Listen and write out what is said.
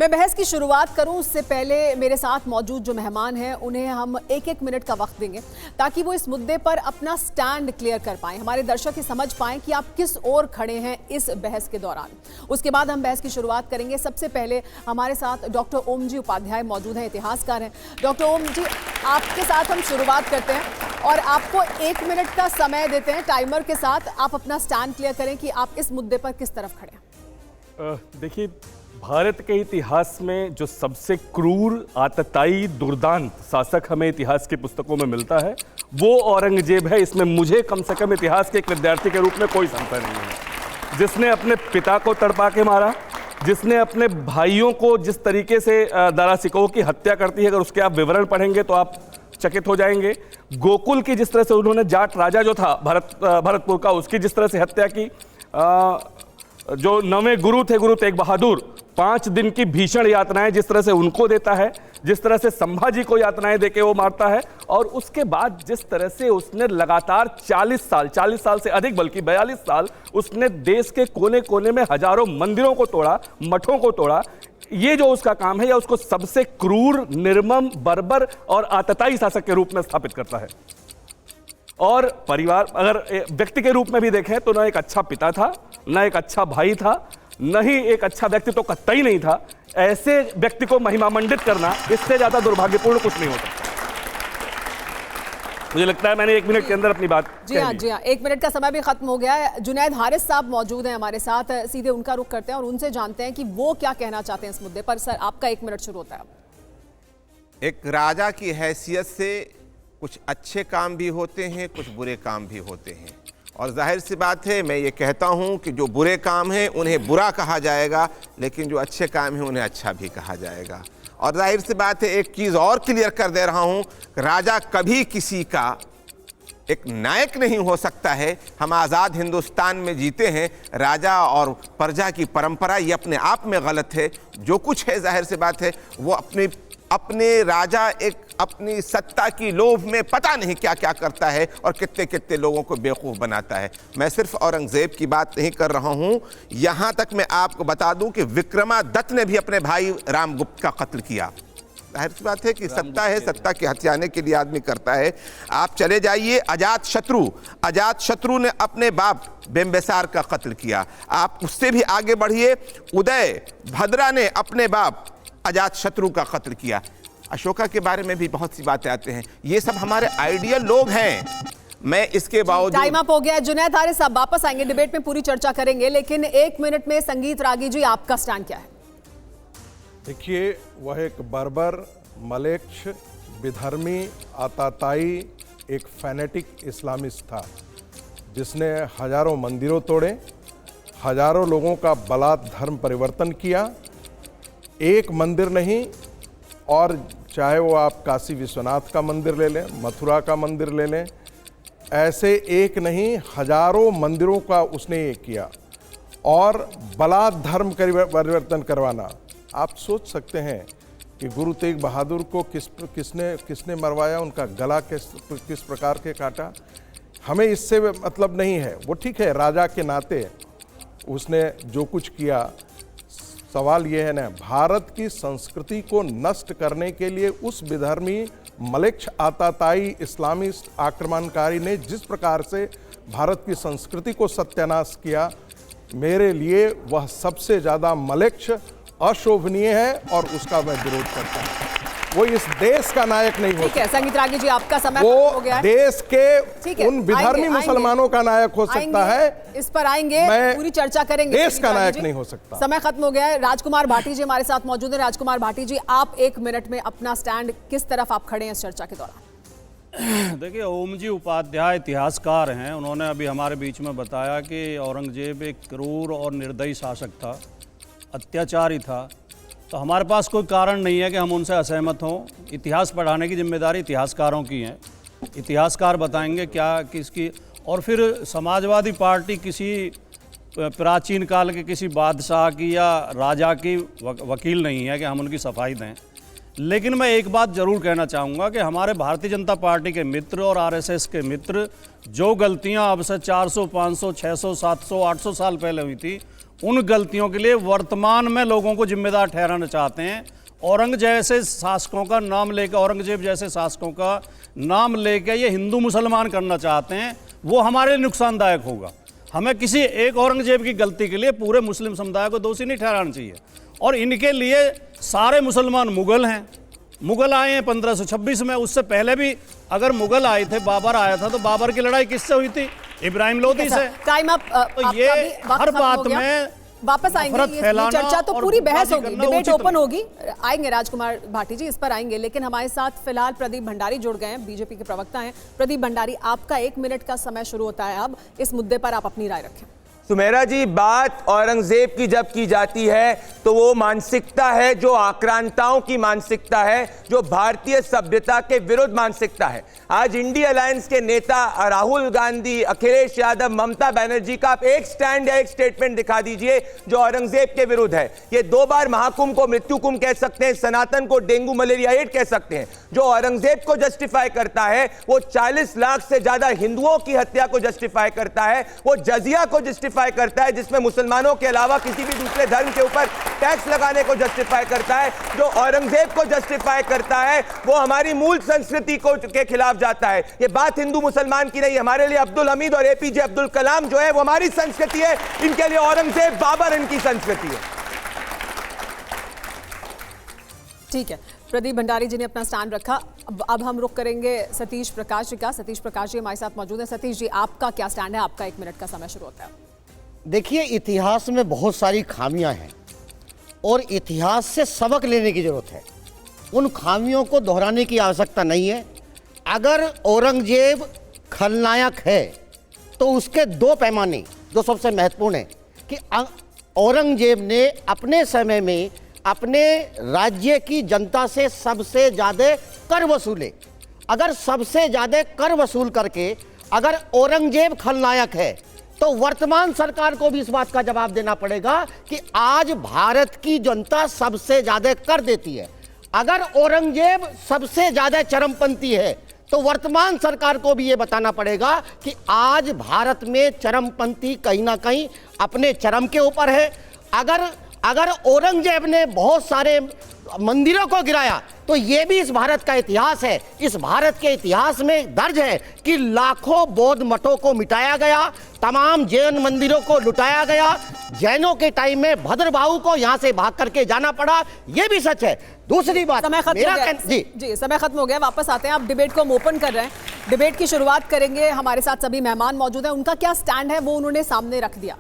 मैं बहस की शुरुआत करूं उससे पहले मेरे साथ मौजूद जो मेहमान हैं उन्हें हम एक एक मिनट का वक्त देंगे ताकि वो इस मुद्दे पर अपना स्टैंड क्लियर कर पाएं, हमारे दर्शक ही समझ पाएं कि आप किस ओर खड़े हैं इस बहस के दौरान। उसके बाद हम बहस की शुरुआत करेंगे। सबसे पहले हमारे साथ डॉक्टर ओम जी उपाध्याय मौजूद हैं, इतिहासकार हैं। डॉक्टर ओम जी, आपके साथ हम शुरुआत करते हैं और आपको 1 मिनट का समय देते हैं टाइमर के साथ। आप अपना स्टैंड क्लियर करें कि आप इस मुद्दे पर किस तरफ खड़े हैं। देखिए, भारत के इतिहास में जो सबसे क्रूर, आतताई, दुर्दांत शासक हमें इतिहास की पुस्तकों में मिलता है वो औरंगजेब है। इसमें मुझे कम से कम इतिहास के एक विद्यार्थी के रूप में कोई संशय नहीं है। जिसने अपने पिता को तड़पा के मारा, जिसने अपने भाइयों को जिस तरीके से दारा सिकोह की हत्या करती है, अगर उसके आप विवरण पढ़ेंगे तो आप चकित हो जाएंगे। गोकुल की जिस तरह से उन्होंने जाट राजा जो था भरतपुर का, उसकी जिस तरह से हत्या की, जो 9वें गुरु थे गुरु तेग बहादुर, 5 दिन की भीषण यातनाएं जिस तरह से उनको देता है, जिस तरह से संभाजी को यातनाएं देके वो मारता है, और उसके बाद जिस तरह से उसने लगातार 40 साल से अधिक, बल्कि 42 साल उसने देश के कोने कोने में हजारों मंदिरों को तोड़ा, मठों को तोड़ा। ये जो उसका काम है, या उसको सबसे क्रूर, निर्मम, बर्बर और आतताई शासक के रूप में स्थापित करता है। और परिवार, अगर व्यक्ति के रूप में भी देखें तो ना एक अच्छा पिता था, ना एक अच्छा भाई था, न ही एक अच्छा व्यक्ति तो कतई नहीं था। ऐसे व्यक्ति को महिमामंडित करना, इससे ज्यादा दुर्भाग्यपूर्ण कुछ नहीं हो सकता। मुझे लगता है मैंने 1 मिनट के अंदर अपनी बात जी हाँ, 1 मिनट का समय भी खत्म हो गया है। जुनैद हारिस साहब मौजूद हैं हमारे साथ, सीधे उनका रुख करते हैं और उनसे जानते हैं कि वो क्या कहना चाहते हैं इस मुद्दे पर। सर, आपका 1 मिनट शुरू होता है। एक राजा की हैसियत से कुछ अच्छे काम भी होते हैं, कुछ बुरे काम भी होते हैं, और जाहिर सी बात है, मैं ये कहता हूँ कि जो बुरे काम हैं उन्हें बुरा कहा जाएगा, लेकिन जो अच्छे काम हैं उन्हें अच्छा भी कहा जाएगा। और जाहिर सी बात है, एक चीज़ और क्लियर कर दे रहा हूँ, राजा कभी किसी का एक नायक नहीं हो सकता है। हम आज़ाद हिंदुस्तान में जीते हैं, राजा और प्रजा की परंपरा ये अपने आप में गलत है। जो कुछ है, जाहिर सी बात है, वो अपने राजा एक अपनी सत्ता की लोभ में पता नहीं क्या क्या करता है और कितने कितने लोगों को बेवकूफ़ बनाता है। मैं सिर्फ औरंगजेब की बात नहीं कर रहा हूँ, यहाँ तक मैं आपको बता दूँ कि विक्रमादत्त ने भी अपने भाई रामगुप्त का कत्ल किया। जाहिर सी बात है कि सत्ता है, सत्ता के हथियाने के लिए आदमी करता है। आप चले जाइए अजातशत्रु ने अपने बाप बिंबिसार का कत्ल किया। आप उससे भी आगे बढ़िए, उदय भद्रा ने अपने बाप अजातशत्रु का कत्ल किया। अशोका के बारे में भी बहुत सी बातें आते हैं। ये सब हमारे आइडियल लोग हैं। मैं इसके बावजूद, टाइम अप हो गया। जुनैद हारिस साहब वापस आएंगे, डिबेट में पूरी चर्चा करेंगे, लेकिन 1 मिनट में संगीत रागी जी, आपका स्टैंड क्या है? देखिए, वह एक बर्बर, मलेच्छ, विधर्मी, आताताई, एक फैनेटिक इस्लामिस्ट था जिसने हजारों मंदिरों तोड़े, हजारों लोगों का बलात् धर्म परिवर्तन किया। एक मंदिर नहीं, और चाहे वो आप काशी विश्वनाथ का मंदिर ले लें, मथुरा का मंदिर ले लें, ऐसे एक नहीं हजारों मंदिरों का उसने ये किया। और बलात् धर्म परिवर्तन करवाना, आप सोच सकते हैं कि गुरु तेग बहादुर को किसने मरवाया, उनका गला किस प्रकार के काटा। हमें इससे मतलब नहीं है, वो ठीक है, राजा के नाते उसने जो कुछ किया। सवाल ये है ना, भारत की संस्कृति को नष्ट करने के लिए उस विधर्मी, मलेच्छ, आताताई, इस्लामिस्ट आक्रमणकारी ने जिस प्रकार से भारत की संस्कृति को सत्यानाश किया, मेरे लिए वह सबसे ज़्यादा मलेच्छ, अशोभनीय है और उसका मैं विरोध करता हूँ। वो इस देश का नायक नहीं हो सकता। संगीत रागी जी, आपका समय हो गया है। देश के उन विधर्मी मुसलमानों का नायक हो सकता है, इस पर आएंगे, पूरी चर्चा करेंगे। देश का नायक नहीं हो सकता। समय खत्म हो गया है। राजकुमार भाटी जी हमारे साथ मौजूद है। राजकुमार भाटी जी, आप 1 मिनट में अपना स्टैंड, किस तरफ आप खड़े हैं इस चर्चा के दौरान? देखिए, ओम जी उपाध्याय इतिहासकार हैं। उन्होंने अभी हमारे बीच में बताया कि औरंगजेब एक क्रूर और निर्दयी शासक था, अत्याचारी था। तो हमारे पास कोई कारण नहीं है कि हम उनसे असहमत हों। इतिहास पढ़ाने की जिम्मेदारी इतिहासकारों की है। इतिहासकार बताएंगे क्या किसकी। और फिर समाजवादी पार्टी किसी प्राचीन काल के किसी बादशाह की या राजा की वकील नहीं है कि हम उनकी सफाई दें। लेकिन मैं एक बात ज़रूर कहना चाहूँगा कि हमारे भारतीय जनता पार्टी के मित्र और आरएसएस के मित्र जो गलतियाँ अब से 400, 500, 600, 700, 800 साल पहले हुई थी, उन गलतियों के लिए वर्तमान में लोगों को जिम्मेदार ठहराना चाहते हैं। औरंगजेब जैसे शासकों का नाम लेकर, औरंगजेब जैसे शासकों का नाम लेकर ये हिंदू मुसलमान करना चाहते हैं, वो हमारे लिए नुकसानदायक होगा। हमें किसी एक औरंगजेब की गलती के लिए पूरे मुस्लिम समुदाय को दोषी नहीं ठहराना चाहिए। और इनके लिए सारे मुसलमान मुगल हैं। मुगल आए हैं 1526 में, उससे पहले भी अगर मुगल आए थे, बाबर आया था, तो बाबर की लड़ाई किससे हुई थी? इब्राहिम लोदी से। Time up. तो ये हर बात में वापस आएंगे, नफरत ये फैलाना चर्चा तो और पूरी बहस गुटबाजी होगी, करना डिबेट उचित ओपन नहीं। होगी। आएंगे राजकुमार भाटी जी, इस पर आएंगे, लेकिन हमारे साथ फिलहाल प्रदीप भंडारी जुड़ गए हैं, बीजेपी के प्रवक्ता हैं। प्रदीप भंडारी, आपका 1 मिनट का समय शुरू होता है अब। इस मुद्दे पर आप अपनी राय रखें। सुमेरा जी, बात औरंगजेब की जब की जाती है तो वो मानसिकता है जो आक्रांताओं की मानसिकता है, जो भारतीय सभ्यता के विरुद्ध मानसिकता है। आज इंडिया अलायंस के नेता राहुल गांधी, अखिलेश यादव, ममता बनर्जी का आप एक स्टैंड या एक स्टेटमेंट दिखा दीजिए जो औरंगजेब के विरुद्ध है। ये 2 बार महाकुंभ को मृत्यु कुंभ कह सकते हैं, सनातन को डेंगू मलेरिया एड कह सकते हैं। जो औरंगजेब को जस्टिफाई करता है वो 40 लाख से ज्यादा हिंदुओं की हत्या को जस्टिफाई करता है, वो जजिया को जस्टिफाई करता है जिसमें मुसलमानों के अलावा किसी भी दूसरे धर्म के ऊपर टैक्स लगाने को जस्टिफाई करता है। जो औरंगजेब को जस्टिफाई करता है वो हमारी मूल संस्कृति को के खिलाफ जाता है। ये बात हिंदू मुसलमान की नहीं, हमारे लिए अब्दुल हमीद और एपीजे अब्दुल कलाम जो है वो हमारी संस्कृति है, इनके लिए औरंगजेब बाबर इनकी संस्कृति है। ठीक है, प्रदीप भंडारी जी ने अपना स्टैंड रखा। अब हम रुक करेंगे सतीश प्रकाश जी का। सतीश प्रकाश जी हमारे साथ मौजूद हैं। सतीश जी, आपका क्या स्टैंड है? आपका 1 मिनट का समय शुरू होता है। देखिए, इतिहास में बहुत सारी खामियां हैं और इतिहास से सबक लेने की जरूरत है। उन खामियों को दोहराने की आवश्यकता नहीं है। अगर औरंगजेब खलनायक है तो उसके 2 पैमाने जो सबसे महत्वपूर्ण है कि औरंगजेब ने अपने समय में अपने राज्य की जनता से सबसे ज़्यादा कर वसूले। अगर सबसे ज़्यादा कर वसूल करके अगर औरंगजेब खलनायक है तो वर्तमान सरकार को भी इस बात का जवाब देना पड़ेगा कि आज भारत की जनता सबसे ज़्यादा कर देती है। अगर औरंगजेब सबसे ज़्यादा चरमपंथी है तो वर्तमान सरकार को भी ये बताना पड़ेगा कि आज भारत में चरमपंथी कहीं ना कहीं अपने चरम के ऊपर है। अगर औरंगजेब ने बहुत सारे मंदिरों को गिराया तो ये भी इस भारत का इतिहास है। इस भारत के इतिहास में दर्ज है कि लाखों बौद्ध मठों को मिटाया गया, तमाम जैन मंदिरों को लुटाया गया। जैनों के टाइम में भद्रबाहु को यहाँ से भाग करके जाना पड़ा, ये भी सच है। दूसरी बात, समय खत्म हो गया। जी, समय खत्म हो गया, वापस आते हैं। आप डिबेट को हम ओपन कर रहे हैं, डिबेट की शुरुआत करेंगे। हमारे साथ सभी मेहमान मौजूद हैं, उनका क्या स्टैंड है वो उन्होंने सामने रख दिया।